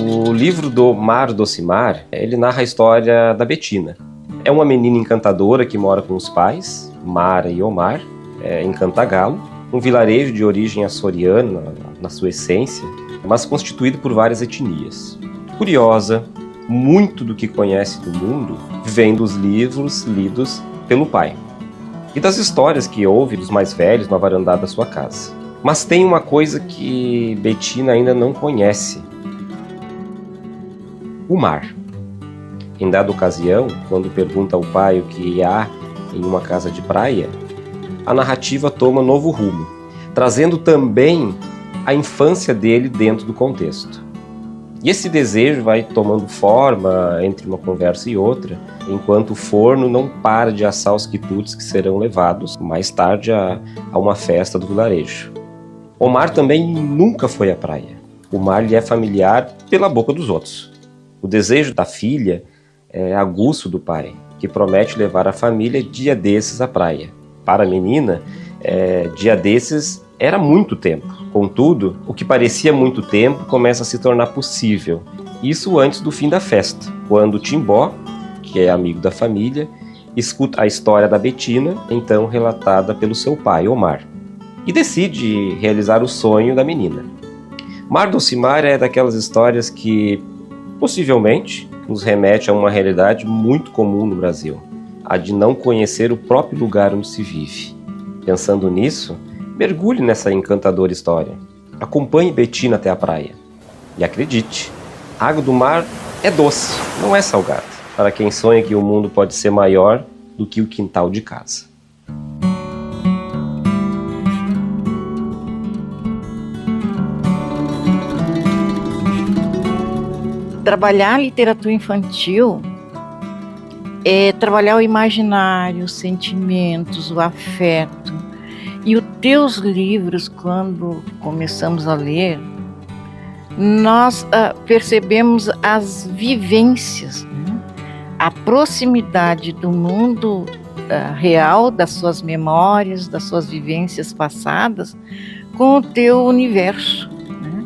O livro do Mar Docimar, ele narra a história da Betina. É uma menina encantadora que mora com os pais, Mara e Omar, em Cantagalo, um vilarejo de origem açoriana na sua essência, mas constituído por várias etnias. Curiosa, muito do que conhece do mundo vem dos livros lidos pelo pai e das histórias que ouve dos mais velhos na varandá da sua casa. Mas tem uma coisa que Betina ainda não conhece: o mar. Em dada ocasião, quando pergunta ao pai o que há em uma casa de praia, a narrativa toma novo rumo, trazendo também a infância dele dentro do contexto. E esse desejo vai tomando forma entre uma conversa e outra, enquanto o forno não para de assar os quitutes que serão levados mais tarde a uma festa do vilarejo. Omar também nunca foi à praia. O mar lhe é familiar pela boca dos outros. O desejo da filha é aguço do pai, que promete levar a família dia desses à praia. Para a menina, dia desses era muito tempo. Contudo, o que parecia muito tempo começa a se tornar possível. Isso antes do fim da festa, quando Timbó, que é amigo da família, escuta a história da Betina, então relatada pelo seu pai, Omar, e decide realizar o sonho da menina. Mar Docimar é daquelas histórias que, possivelmente, nos remete a uma realidade muito comum no Brasil, a de não conhecer o próprio lugar onde se vive. Pensando nisso, mergulhe nessa encantadora história. Acompanhe Betina até a praia. E acredite, a água do mar é doce, não é salgada, para quem sonha que o mundo pode ser maior do que o quintal de casa. Trabalhar a literatura infantil é trabalhar o imaginário, os sentimentos, o afeto. E os teus livros, quando começamos a ler, nós percebemos as vivências, né? A proximidade do mundo real, das suas memórias, das suas vivências passadas, com o teu universo, né?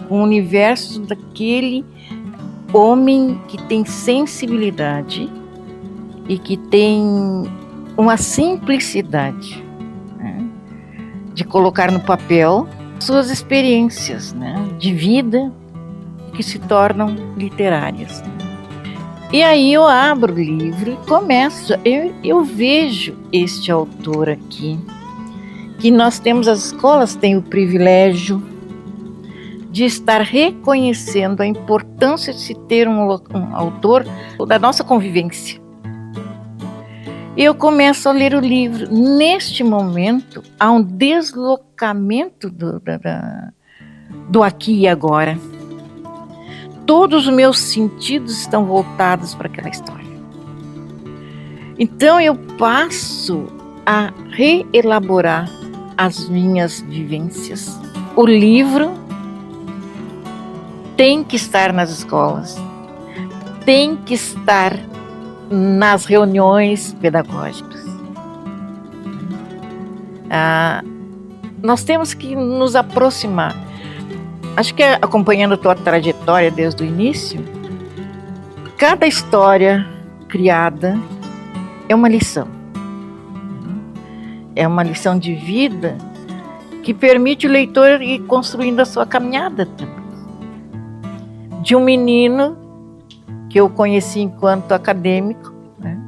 O universo daquele homem que tem sensibilidade e que tem uma simplicidade, né, de colocar no papel suas experiências, né, de vida que se tornam literárias. E aí eu abro o livro e começo, eu vejo este autor aqui, que nós temos, as escolas têm o privilégio de estar reconhecendo a importância de se ter um autor da nossa convivência. Eu começo a ler o livro. Neste momento, há um deslocamento do aqui e agora. Todos os meus sentidos estão voltados para aquela história. Então eu passo a reelaborar as minhas vivências. O livro tem que estar nas escolas, tem que estar nas reuniões pedagógicas. Nós temos que nos aproximar. Acho que acompanhando a tua trajetória desde o início, cada história criada é uma lição. É uma lição de vida que permite o leitor ir construindo a sua caminhada também. De um menino que eu conheci enquanto acadêmico, né?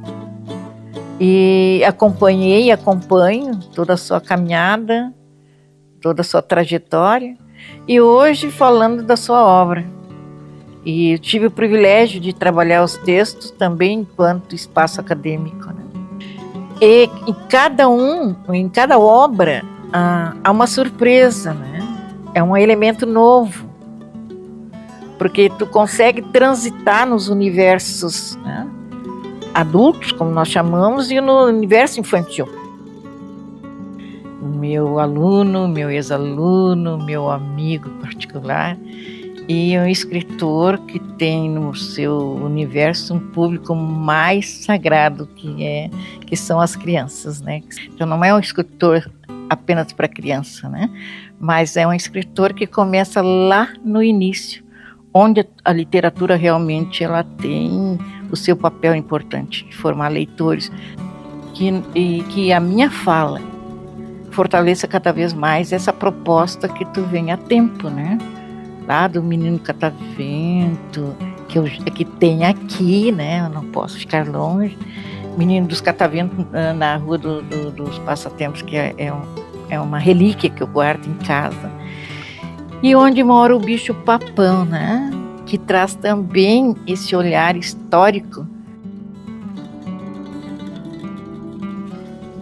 E acompanho toda a sua caminhada, toda a sua trajetória, e hoje falando da sua obra. E eu tive o privilégio de trabalhar os textos também enquanto espaço acadêmico, né? E em cada obra, há uma surpresa, né? É um elemento novo, porque tu consegue transitar nos universos, né, adultos, como nós chamamos, e no universo infantil. Meu aluno, meu ex-aluno, meu amigo particular, e um escritor que tem no seu universo um público mais sagrado, que são as crianças, né? Então não é um escritor apenas para criança, né? Mas é um escritor que começa lá no início, onde a literatura realmente ela tem o seu papel importante de formar leitores, e que a minha fala fortaleça cada vez mais essa proposta que tu vem há tempo, né? Lá do Menino Catavento, que tem aqui, né? Eu não posso ficar longe. Menino dos Cataventos na Rua dos Passatempos, que é uma relíquia que eu guardo em casa. E onde mora o Bicho Papão, né? Que traz também esse olhar histórico.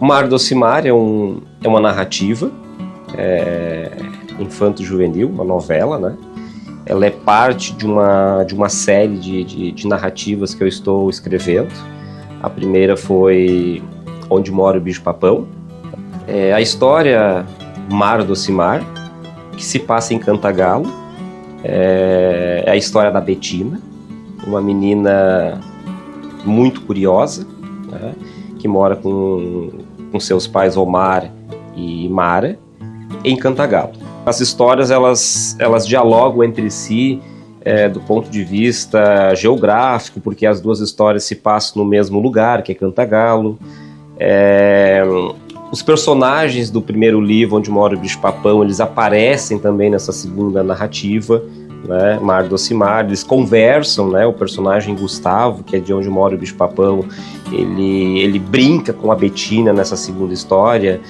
O Mar Doce Mar é uma narrativa infanto-juvenil, uma novela, né? Ela é parte de uma série de narrativas que eu estou escrevendo. A primeira foi Onde Mora o Bicho Papão. A história Mar Doce Mar, que se passa em Cantagalo, é a história da Betina, uma menina muito curiosa, né, que mora com seus pais Omar e Mara em Cantagalo. As histórias elas dialogam entre si do ponto de vista geográfico, porque as duas histórias se passam no mesmo lugar, que é Cantagalo. Os personagens do primeiro livro, Onde Mora o Bicho Papão, eles aparecem também nessa segunda narrativa, né, Mar Doce Mar. Eles conversam, né, o personagem Gustavo, que é de Onde Mora o Bicho Papão, ele brinca com a Betina nessa segunda história.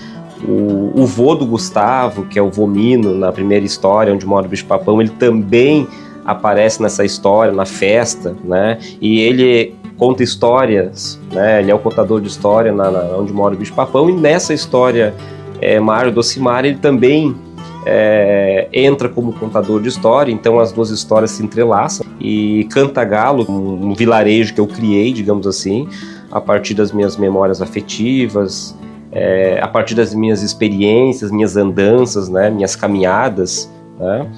O vô do Gustavo, que é o vô Mino, na primeira história, Onde Mora o Bicho Papão, ele também aparece nessa história, na festa, né, e ele conta histórias, né? Ele é o contador de história Onde Mora o Bicho Papão, e nessa história Mar Doce Mar ele também entra como contador de história. Então as duas histórias se entrelaçam, e Cantagalo, um vilarejo que eu criei, digamos assim, a partir das minhas memórias afetivas, a partir das minhas experiências, minhas andanças, né? Minhas caminhadas, né?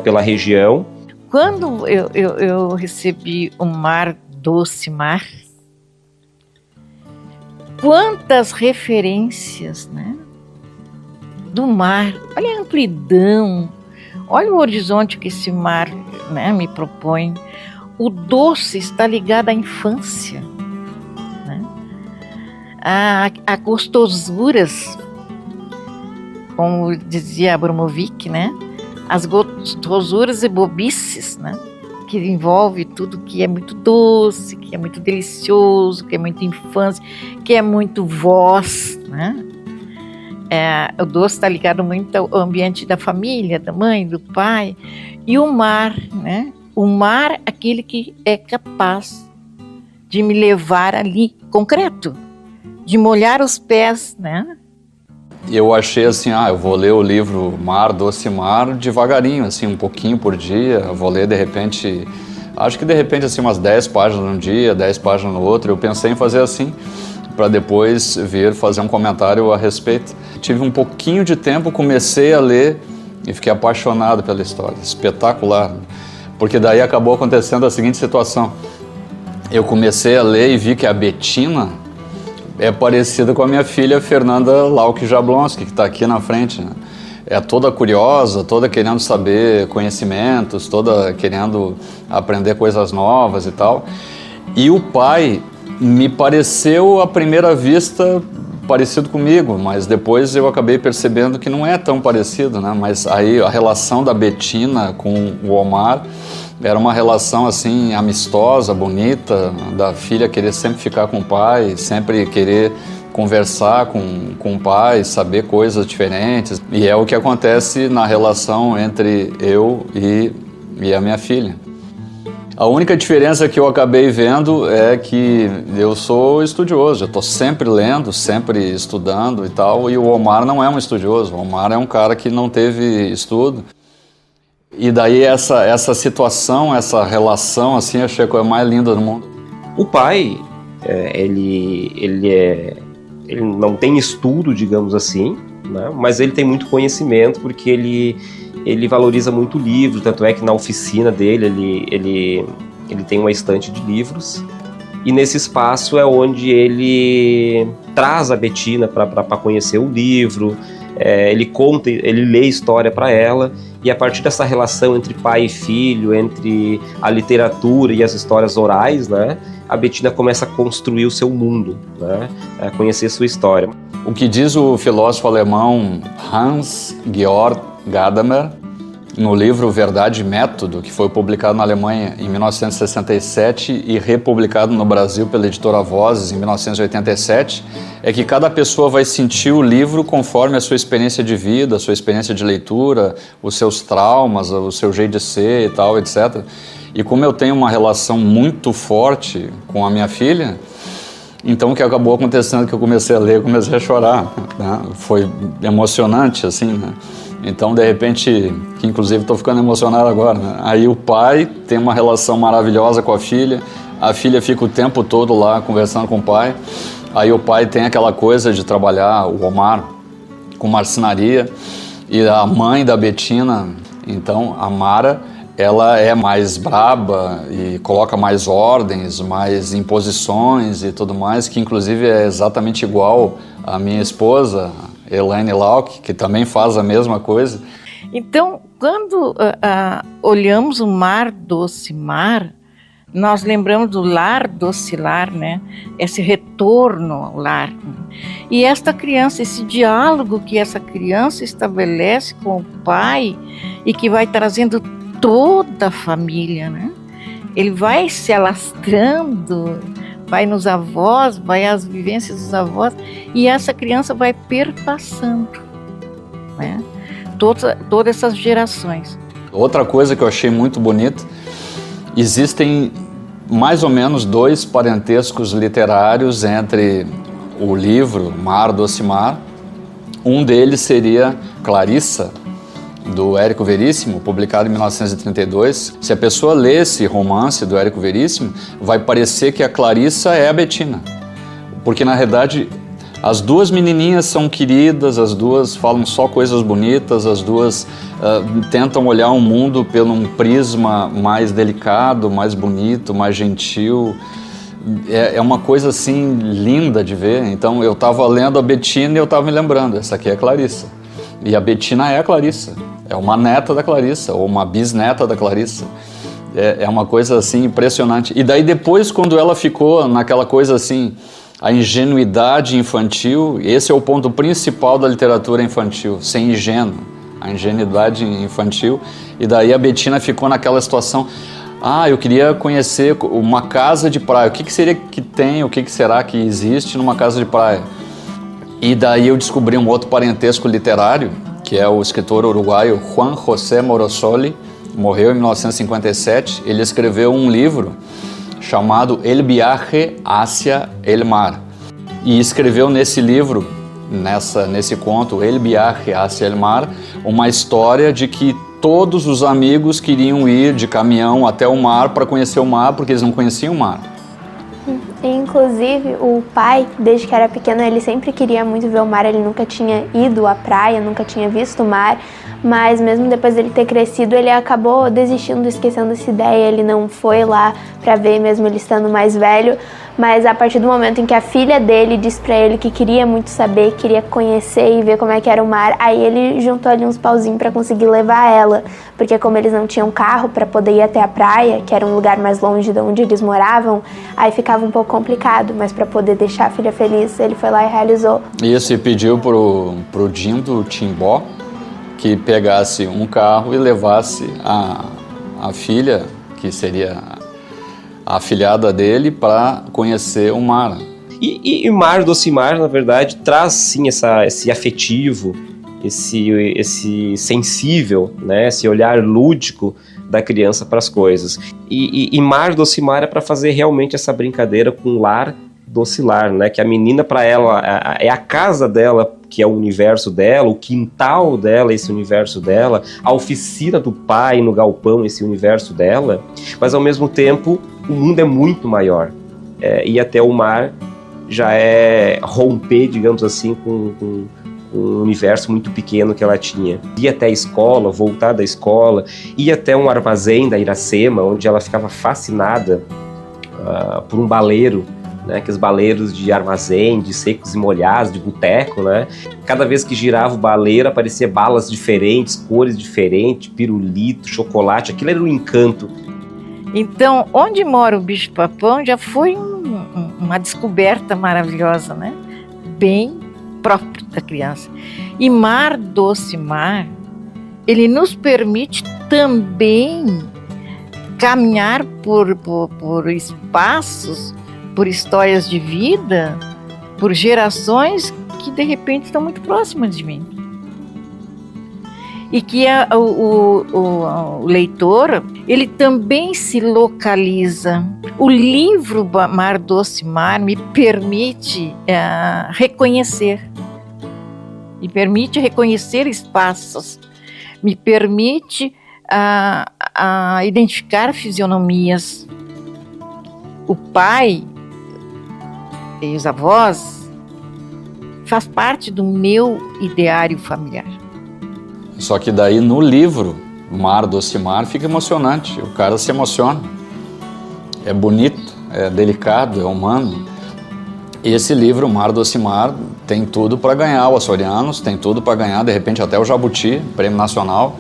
Pela região. Quando eu recebi o Mar Doce Mar, quantas referências, né, do mar. Olha a amplidão, olha o horizonte que esse mar, né, me propõe. O doce está ligado à infância, né, a gostosuras, como dizia Abramovic, né, as gostosuras e bobices, né, que envolve tudo que é muito doce, que é muito delicioso, que é muito infância, que é muito voz, né? O doce está ligado muito ao ambiente da família, da mãe, do pai. E o mar, né? O mar, aquele que é capaz de me levar ali, concreto, de molhar os pés, né? Eu achei assim, eu vou ler o livro Mar Doce Mar devagarinho, assim, um pouquinho por dia. Eu vou ler de repente, acho que de repente assim umas 10 páginas num dia, 10 páginas no outro. Eu pensei em fazer assim, para depois vir fazer um comentário a respeito. Tive um pouquinho de tempo, comecei a ler e fiquei apaixonado pela história, espetacular. Porque daí acabou acontecendo a seguinte situação. Eu comecei a ler e vi que a Betina é parecida com a minha filha Fernanda Lauck Jablonski, que está aqui na frente, né? É toda curiosa, toda querendo saber conhecimentos, toda querendo aprender coisas novas e tal. E o pai me pareceu, à primeira vista, parecido comigo, mas depois eu acabei percebendo que não é tão parecido, né? Mas aí a relação da Betina com o Omar era uma relação assim amistosa, bonita, da filha querer sempre ficar com o pai, sempre querer conversar com o pai, saber coisas diferentes. E é o que acontece na relação entre eu e a minha filha. A única diferença que eu acabei vendo é que eu sou estudioso, eu estou sempre lendo, sempre estudando e tal, e o Omar não é um estudioso, o Omar é um cara que não teve estudo. E daí essa situação, essa relação, assim, eu achei a coisa mais linda do mundo. O pai, ele não tem estudo, digamos assim, né? Mas ele tem muito conhecimento, porque ele valoriza muito o livro, tanto é que na oficina dele ele tem uma estante de livros, e nesse espaço é onde ele traz a Betina para conhecer o livro, ele conta, ele lê história para ela, e a partir dessa relação entre pai e filho, entre a literatura e as histórias orais, né, a Bettina começa a construir o seu mundo, né, a conhecer sua história. O que diz o filósofo alemão Hans-Georg Gadamer, no livro Verdade e Método, que foi publicado na Alemanha em 1967 e republicado no Brasil pela editora Vozes em 1987, é que cada pessoa vai sentir o livro conforme a sua experiência de vida, a sua experiência de leitura, os seus traumas, o seu jeito de ser e tal, etc. E como eu tenho uma relação muito forte com a minha filha, então o que acabou acontecendo é que eu comecei a ler, comecei a chorar, né? Foi emocionante, assim, né? Então, de repente, que inclusive estou ficando emocionado agora, né? Aí o pai tem uma relação maravilhosa com a filha fica o tempo todo lá conversando com o pai, aí o pai tem aquela coisa de trabalhar, o Omar, com marcenaria, e a mãe da Bettina, então, a Mara, ela é mais braba e coloca mais ordens, mais imposições e tudo mais, que inclusive é exatamente igual à minha esposa, Elaine Lauck, que também faz a mesma coisa. Então, quando olhamos o Mar Doce Mar, nós lembramos do lar docilar, né? Esse retorno ao lar. E esta criança, esse diálogo que essa criança estabelece com o pai e que vai trazendo toda a família, né? Ele vai se alastrando, vai nos avós, vai às vivências dos avós, e essa criança vai perpassando, né? Todas essas gerações. Outra coisa que eu achei muito bonita, existem mais ou menos 2 parentescos literários entre o livro Mar Doce Mar. Um deles seria Clarissa, do Érico Veríssimo, publicado em 1932. Se a pessoa lê esse romance do Érico Veríssimo, vai parecer que a Clarissa é a Bettina. Porque, na realidade, as 2 menininhas são queridas, as 2 falam só coisas bonitas, as 2 tentam olhar o mundo pelo um prisma mais delicado, mais bonito, mais gentil. É uma coisa, assim, linda de ver. Então, eu estava lendo a Bettina e eu estava me lembrando, essa aqui é a Clarissa. E a Bettina é a Clarissa. É uma neta da Clarissa, ou uma bisneta da Clarissa. É uma coisa, assim, impressionante. E daí depois, quando ela ficou naquela coisa, assim, a ingenuidade infantil, esse é o ponto principal da literatura infantil, ser ingênuo, a ingenuidade infantil. E daí a Bettina ficou naquela situação, eu queria conhecer uma casa de praia. O que seria que tem, o que será que existe numa casa de praia? E daí eu descobri um outro parentesco literário, que é o escritor uruguaio Juan José Morosoli, morreu em 1957. Ele escreveu um livro chamado El Viaje hacia el Mar. E escreveu nesse livro, nesse conto, El Viaje hacia el Mar, uma história de que todos os amigos queriam ir de caminhão até o mar para conhecer o mar, porque eles não conheciam o mar. Inclusive, o pai, desde que era pequeno, ele sempre queria muito ver o mar, ele nunca tinha ido à praia, nunca tinha visto o mar, mas mesmo depois dele ter crescido, ele acabou desistindo, esquecendo essa ideia, ele não foi lá para ver, mesmo ele estando mais velho, mas a partir do momento em que a filha dele disse para ele que queria muito saber, queria conhecer e ver como é que era o mar, aí ele juntou ali uns pauzinhos para conseguir levar ela, porque como eles não tinham carro para poder ir até a praia, que era um lugar mais longe de onde eles moravam, aí ficava um pouco complicado, mas para poder deixar a filha feliz, ele foi lá e realizou. Isso, e pediu pro Dindo Timbó que pegasse um carro e levasse a filha, que seria a afilhada dele, para conhecer o mar. E Mar Doce Mar, na verdade, traz sim esse afetivo, esse sensível, né, esse olhar lúdico da criança para as coisas. E Mar Doce Mar é para fazer realmente essa brincadeira com lar docilar, né? Que a menina, para ela, é a casa dela, que é o universo dela, o quintal dela, esse universo dela, a oficina do pai no galpão, esse universo dela, mas ao mesmo tempo o mundo é muito maior. E até o mar já é romper, digamos assim, com um universo muito pequeno que ela tinha. Ir até a escola, voltar da escola, ir até um armazém da Iracema, onde ela ficava fascinada por um baleiro, né? Aqueles baleiros de armazém, de secos e molhados, de boteco, né? Cada vez que girava o baleiro, aparecia balas diferentes, cores diferentes, pirulito, chocolate, aquilo era um encanto. Então, onde mora o bicho-papão já foi uma descoberta maravilhosa, né? Bem próprio da criança. E Mar Doce Mar, ele nos permite também caminhar por espaços, por histórias de vida, por gerações que de repente estão muito próximas de mim. E que o leitor, ele também se localiza. O livro Mar Doce Mar me permite reconhecer. Me permite reconhecer espaços. Me permite identificar fisionomias. O pai e os avós faz parte do meu ideário familiar. Só que daí no livro, Mar Doce Mar, fica emocionante. O cara se emociona. É bonito, é delicado, é humano. E esse livro, Mar Doce Mar, tem tudo para ganhar o Açorianos, tem tudo para ganhar, de repente, até o Jabuti, Prêmio Nacional.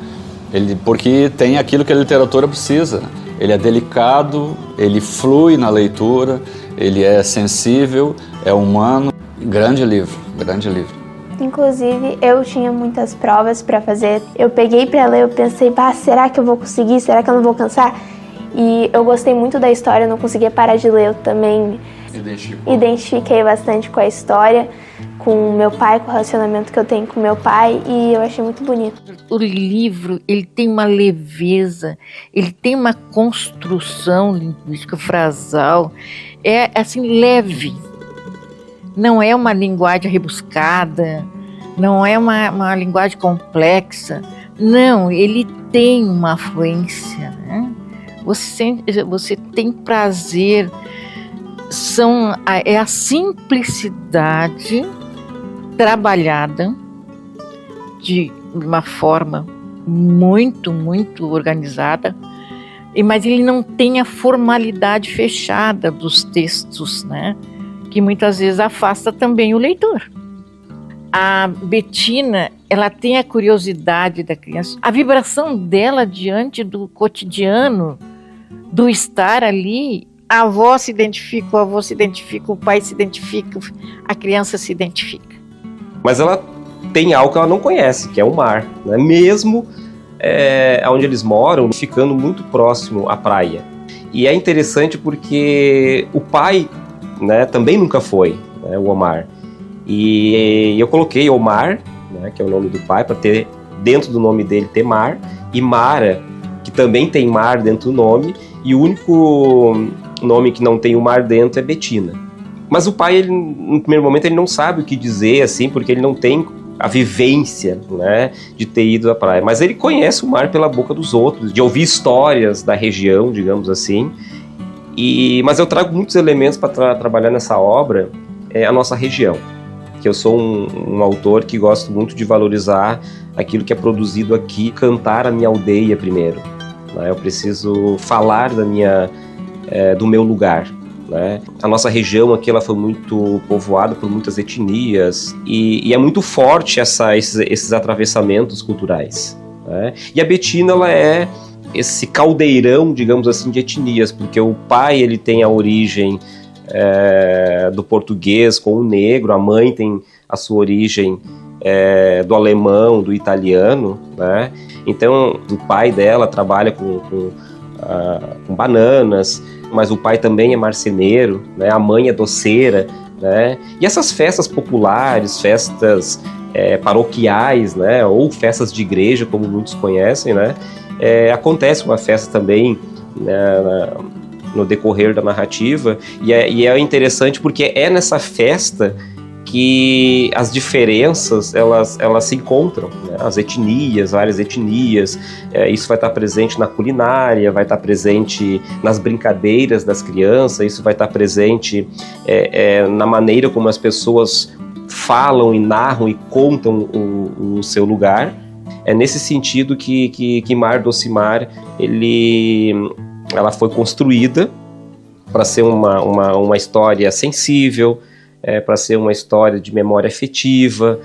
Porque tem aquilo que a literatura precisa. Ele é delicado, ele flui na leitura, ele é sensível, é humano. Grande livro, grande livro. Inclusive, eu tinha muitas provas para fazer. Eu peguei para ler, eu pensei, será que eu vou conseguir? Será que eu não vou cansar? E eu gostei muito da história, eu não conseguia parar de ler. Eu também identifiquei bastante com a história, com o meu pai, com o relacionamento que eu tenho com meu pai, e eu achei muito bonito. O livro, ele tem uma leveza, ele tem uma construção linguística, frasal, é assim, leve. Não é uma linguagem rebuscada, não é uma linguagem complexa. Não, ele tem uma afluência, né? Você tem prazer. É a simplicidade trabalhada de uma forma muito, muito organizada, mas ele não tem a formalidade fechada dos textos, né? Que muitas vezes afasta também o leitor. A Betina, ela tem a curiosidade da criança, a vibração dela diante do cotidiano, do estar ali. A avó se identifica, o avô se identifica, o pai se identifica, a criança se identifica. Mas ela tem algo que ela não conhece, que é o mar, né? Mesmo onde eles moram, ficando muito próximo à praia. E é interessante porque o pai, né, também nunca foi, né, o Omar. E eu coloquei Omar, né, que é o nome do pai, para ter dentro do nome dele ter mar, e Mara, que também tem mar dentro do nome, e o único nome que não tem o mar dentro é Betina. Mas o pai, ele, no primeiro momento, ele não sabe o que dizer, assim, porque ele não tem a vivência, né, de ter ido à praia. Mas ele conhece o mar pela boca dos outros, de ouvir histórias da região, digamos assim. Mas eu trago muitos elementos para trabalhar nessa obra, a nossa região. Que eu sou um autor que gosto muito de valorizar aquilo que é produzido aqui, cantar a minha aldeia primeiro. Né? Eu preciso falar do meu lugar. Né? A nossa região aqui ela foi muito povoada por muitas etnias e é muito forte esses atravessamentos culturais. Né? E a Betina ela é esse caldeirão, digamos assim, de etnias, porque o pai ele tem a origem do português com o negro, a mãe tem a sua origem do alemão, do italiano, né? Então o pai dela trabalha com bananas, mas o pai também é marceneiro, né? A mãe é doceira, né? E essas festas populares, festas paroquiais, né? Ou festas de igreja, como muitos conhecem, né? Acontece uma festa também, né, no decorrer da narrativa, e é interessante porque é nessa festa que as diferenças elas se encontram, né? As etnias, várias etnias, isso vai estar presente na culinária, vai estar presente nas brincadeiras das crianças, isso vai estar presente na maneira como as pessoas falam e narram e contam o seu lugar. É nesse sentido que Mar Doce Mar ela foi construída, para ser uma história sensível, para ser uma história de memória afetiva,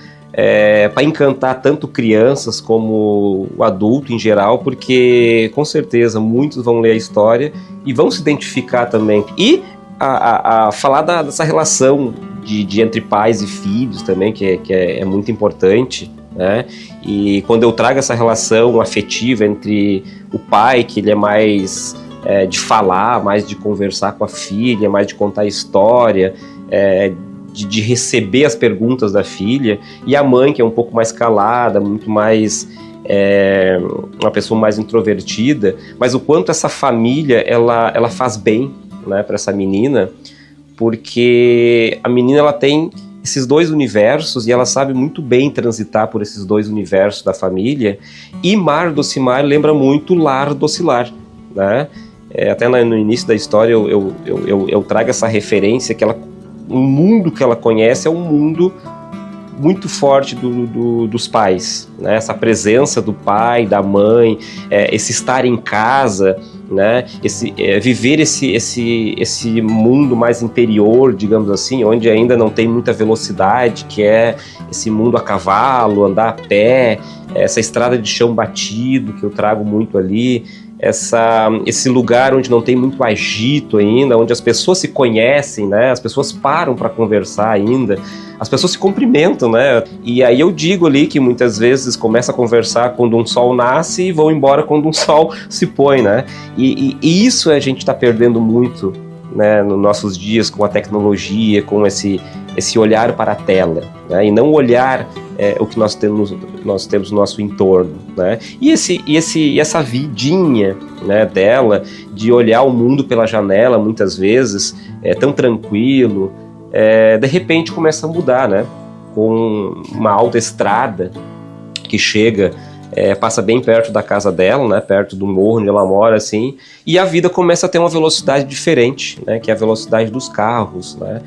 para encantar tanto crianças como o adulto em geral, porque com certeza muitos vão ler a história e vão se identificar também. E a falar dessa relação de entre pais e filhos também, que é muito importante, né? E quando eu trago essa relação afetiva entre o pai, que ele é mais de falar, mais de conversar com a filha, mais de contar a história, de receber as perguntas da filha, e a mãe, que é um pouco mais calada, muito mais uma pessoa mais introvertida, mas o quanto essa família ela faz bem, né, para essa menina, porque a menina ela tem esses dois universos e ela sabe muito bem transitar por esses dois universos da família. E Mar Docimar lembra muito Lar Docilar, né? Até no início da história eu trago essa referência que o mundo que ela conhece é um mundo muito forte dos pais, né? Essa presença do pai, da mãe, esse estar em casa, né? Viver esse mundo mais interior, digamos assim, onde ainda não tem muita velocidade, que é esse mundo a cavalo, andar a pé, essa estrada de chão batido que eu trago muito ali, esse lugar onde não tem muito agito ainda, onde as pessoas se conhecem, né? As pessoas param para conversar ainda, as pessoas se cumprimentam, né? E aí eu digo ali que muitas vezes começa a conversar quando um sol nasce e vão embora quando um sol se põe, né? E isso a gente está perdendo muito, né, nos nossos dias, com a tecnologia, com esse olhar para a tela, né? E não olhar o que nós temos no nosso entorno, né? E essa vidinha, né, dela, de olhar o mundo pela janela, muitas vezes, tão tranquilo, de repente começa a mudar, né? Com uma autoestrada que chega, passa bem perto da casa dela, né, perto do morro onde ela mora, assim, e a vida começa a ter uma velocidade diferente, né, que é a velocidade dos carros, né?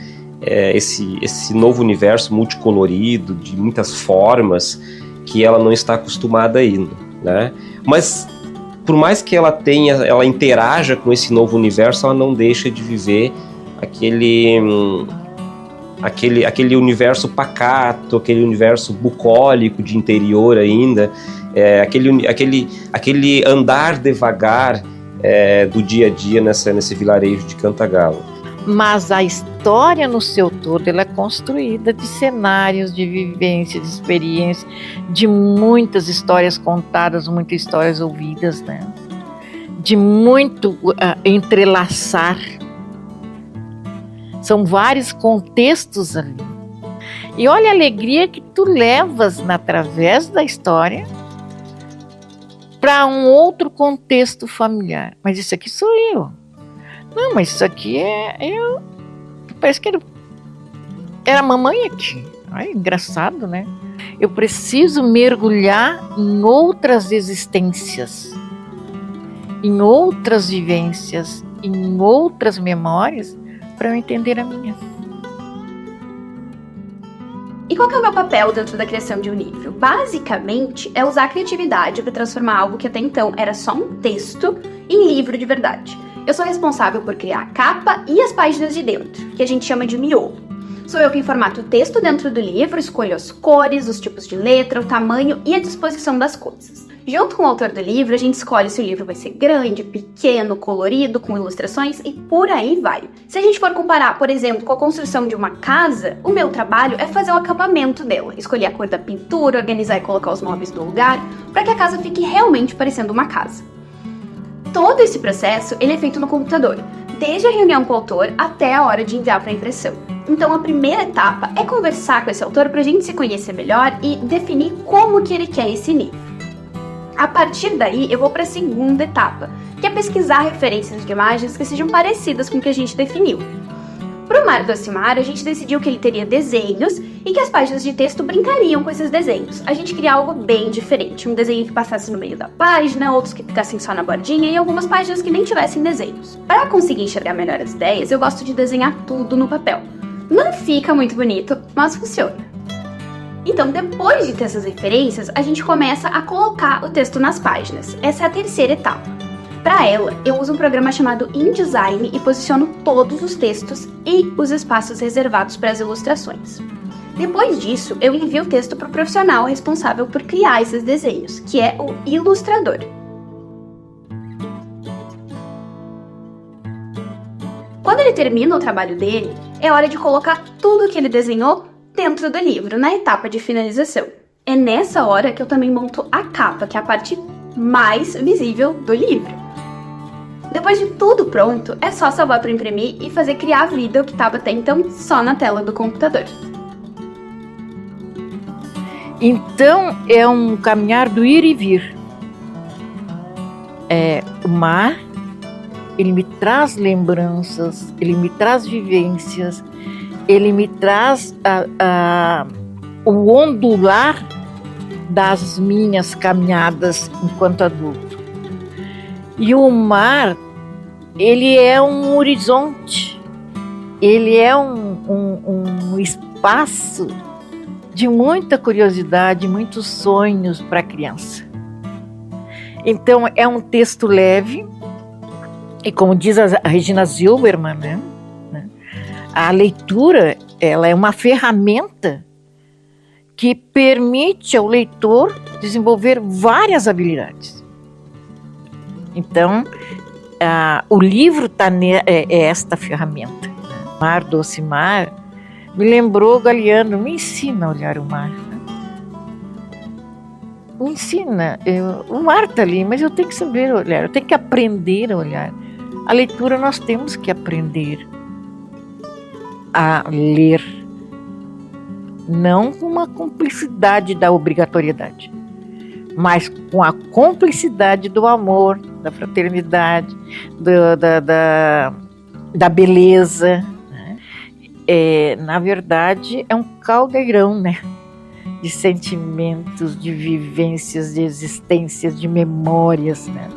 Esse novo universo multicolorido, de muitas formas, que ela não está acostumada ainda, né? Mas por mais que ela interaja com esse novo universo, ela não deixa de viver aquele universo pacato, aquele universo bucólico de interior ainda, aquele andar devagar do dia a dia nesse vilarejo de Cantagalo. Mas a história no seu todo ela é construída de cenários, de vivência, de experiência, de muitas histórias contadas, muitas histórias ouvidas, né? De muito entrelaçar. São vários contextos ali. E olha a alegria que tu levas através da história para um outro contexto familiar. Mas isso aqui sou eu. Não, mas isso aqui eu. Parece que era a mamãe aqui. Ai, engraçado, né? Eu preciso mergulhar em outras existências, em outras vivências, em outras memórias, para eu entender a minha. E qual que é o meu papel dentro da criação de um livro? Basicamente, é usar a criatividade para transformar algo que até então era só um texto em livro de verdade. Eu sou responsável por criar a capa e as páginas de dentro, que a gente chama de miolo. Sou eu quem formata o texto dentro do livro, escolho as cores, os tipos de letra, o tamanho e a disposição das coisas. Junto com o autor do livro, a gente escolhe se o livro vai ser grande, pequeno, colorido, com ilustrações e por aí vai. Se a gente for comparar, por exemplo, com a construção de uma casa, o meu trabalho é fazer o acabamento dela, escolher a cor da pintura, organizar e colocar os móveis no lugar, para que a casa fique realmente parecendo uma casa. Todo esse processo ele é feito no computador, desde a reunião com o autor até a hora de enviar para impressão. Então a primeira etapa é conversar com esse autor para a gente se conhecer melhor e definir como que ele quer esse livro. A partir daí eu vou para a segunda etapa, que é pesquisar referências de imagens que sejam parecidas com o que a gente definiu. Para o Mar Docimar, a gente decidiu que ele teria desenhos e que as páginas de texto brincariam com esses desenhos. A gente queria algo bem diferente, um desenho que passasse no meio da página, outros que ficassem só na bordinha e algumas páginas que nem tivessem desenhos. Para conseguir enxergar melhor as ideias, eu gosto de desenhar tudo no papel. Não fica muito bonito, mas funciona. Então, depois de ter essas referências, a gente começa a colocar o texto nas páginas. Essa é a terceira etapa. Para ela, eu uso um programa chamado InDesign e posiciono todos os textos e os espaços reservados para as ilustrações. Depois disso, eu envio o texto para o profissional responsável por criar esses desenhos, que é o ilustrador. Quando ele termina o trabalho dele, é hora de colocar tudo que ele desenhou dentro do livro, na etapa de finalização. É nessa hora que eu também monto a capa, que é a parte mais visível do livro. Depois de tudo pronto, é só salvar para imprimir e fazer criar a vida, o que estava até então só na tela do computador. Então, é um caminhar do ir e vir. O mar, ele me traz lembranças, ele me traz vivências, ele me traz o ondular das minhas caminhadas enquanto adulto. E o mar, ele é um horizonte, ele é um espaço de muita curiosidade, muitos sonhos para a criança. Então, é um texto leve, e como diz a Regina Zilberman, né? A leitura, ela é uma ferramenta que permite ao leitor desenvolver várias habilidades. Então, o livro é esta ferramenta. Mar, Doce Mar, me lembrou Galiano, me ensina a olhar o mar. Me ensina, o mar está ali, mas eu tenho que saber olhar, eu tenho que aprender a olhar. A leitura nós temos que aprender a ler, não com uma cumplicidade da obrigatoriedade, mas com a cumplicidade do amor, da fraternidade, da beleza. Na verdade, é um caldeirão, né? De sentimentos, de vivências, de existências, de memórias, né?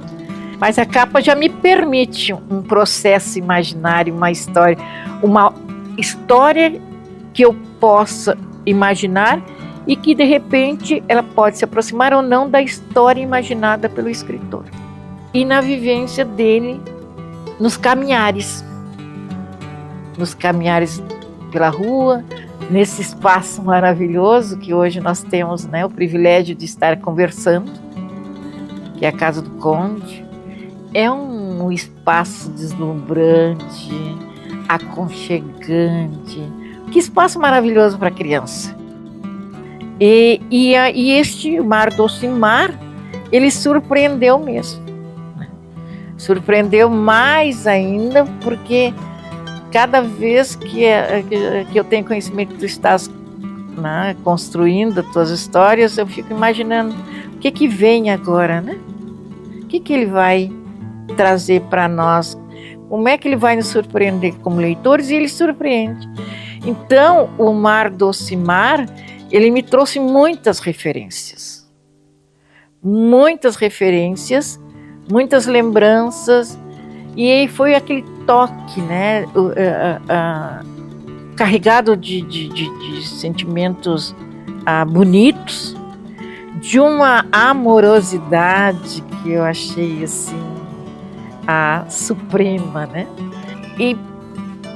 Mas a capa já me permite um processo imaginário, uma história que eu possa imaginar e que, de repente, ela pode se aproximar ou não da história imaginada pelo escritor. E na vivência dele, nos caminhares pela rua, nesse espaço maravilhoso que hoje nós temos, né, o privilégio de estar conversando, que é a Casa do Conde. É um espaço deslumbrante, aconchegante. Que espaço maravilhoso para a criança. E este Mar, Doce Mar, ele surpreendeu mesmo. Surpreendeu mais ainda, porque cada vez que eu tenho conhecimento que tu estás, né, construindo as tuas histórias, eu fico imaginando o que vem agora, né? O que ele vai trazer para nós? Como é que ele vai nos surpreender como leitores? E ele surpreende. Então, o Mar, Doce Mar, ele me trouxe muitas referências, muitas lembranças, e aí foi aquele toque, né, carregado de sentimentos bonitos, de uma amorosidade que eu achei assim a suprema, né? E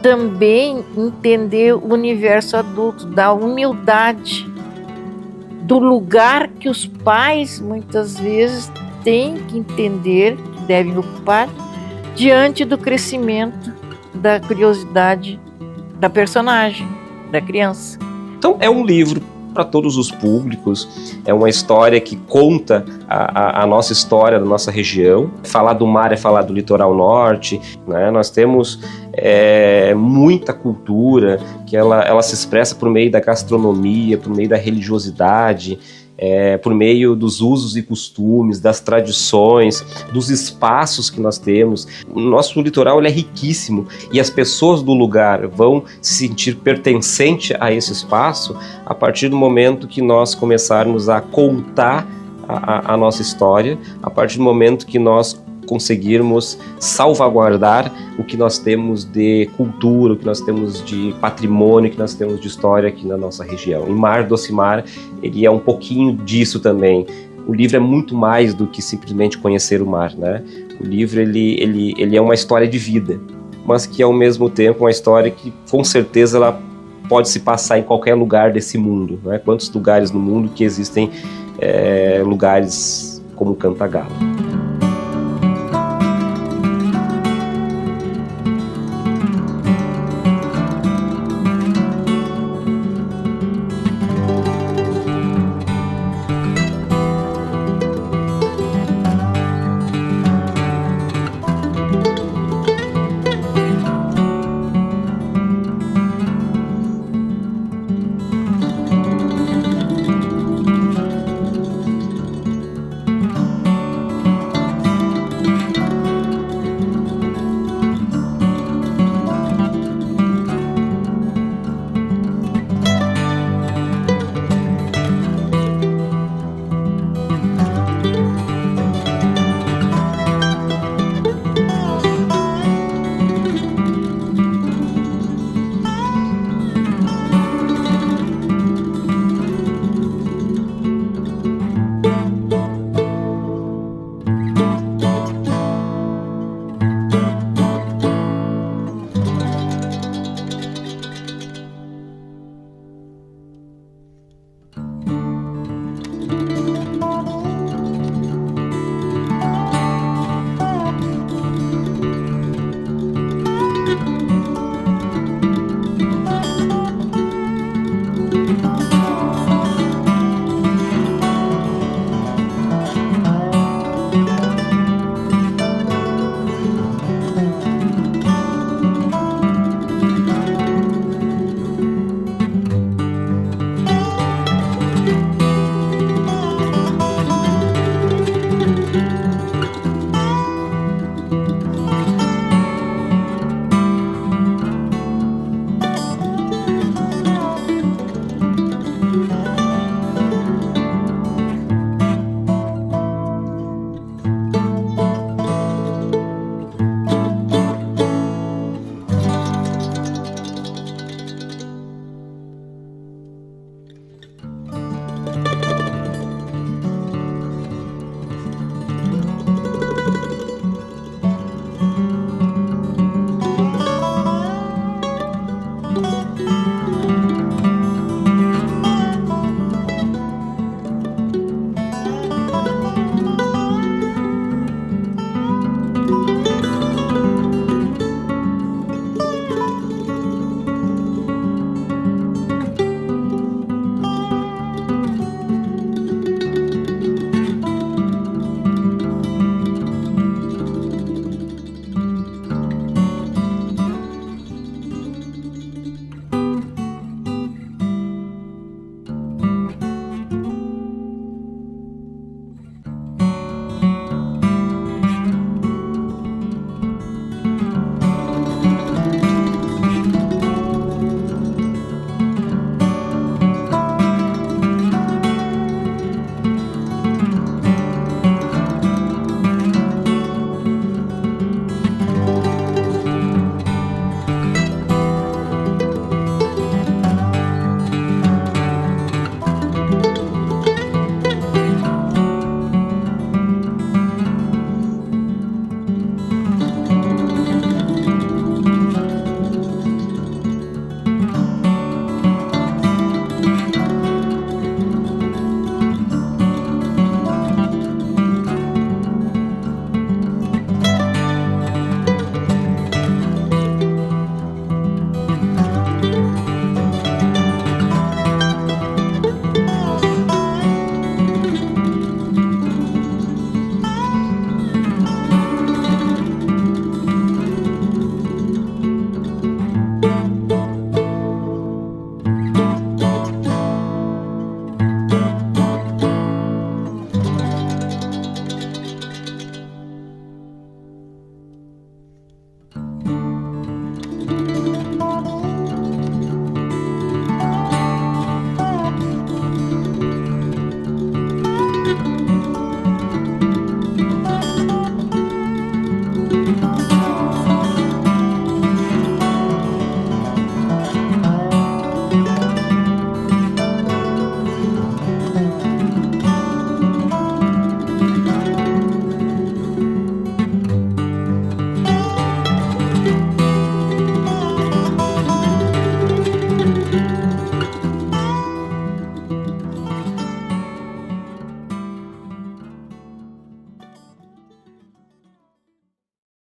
também entender o universo adulto, da humildade, do lugar que os pais muitas vezes têm que entender, que devem ocupar, diante do crescimento da curiosidade da personagem, da criança. Então é um livro para todos os públicos, é uma história que conta a nossa história da nossa região. Falar do mar é falar do litoral norte, né? Nós temos muita cultura que ela se expressa por meio da gastronomia, por meio da religiosidade, por meio dos usos e costumes, das tradições, dos espaços que nós temos. O nosso litoral ele é riquíssimo e as pessoas do lugar vão se sentir pertencente a esse espaço a partir do momento que nós começarmos a contar a nossa história, a partir do momento que nós conseguirmos salvaguardar o que nós temos de cultura, o que nós temos de patrimônio, o que nós temos de história aqui na nossa região. E Mar, Doce Mar, ele é um pouquinho disso também. o livro é muito mais do que simplesmente conhecer o mar, né? O livro ele é uma história de vida, mas que ao mesmo tempo é uma história que com certeza ela pode se passar em qualquer lugar desse mundo, né? Quantos lugares no mundo que existem lugares como Cantagalo.